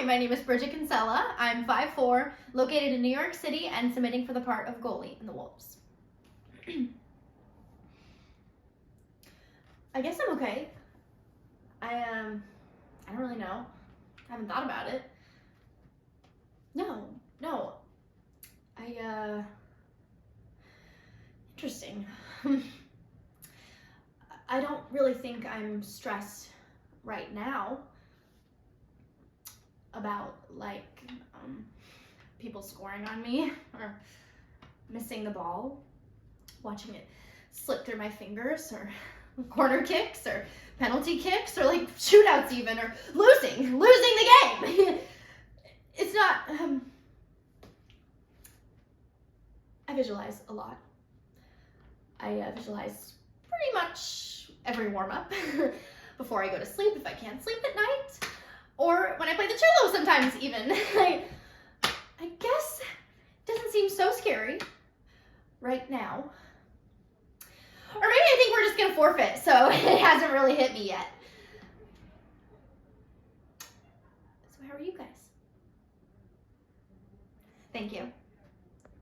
Hi, my name is Bridget Kinsella. I'm 5'4", located in New York City, and submitting for the part of goalie in the Wolves. I guess I'm okay. I don't really know. I haven't thought about it. No. Interesting. I don't really think I'm stressed right now about people scoring on me or missing the ball, watching it slip through my fingers, or corner kicks or penalty kicks or shootouts even, or losing the game. It's not, I visualize a lot. I visualize pretty much every warm-up before I go to sleep if I can't sleep at night, or when I play the cello sometimes even. I guess it doesn't seem so scary right now. Or maybe I think we're just gonna forfeit, so it hasn't really hit me yet. So how are you guys? Thank you.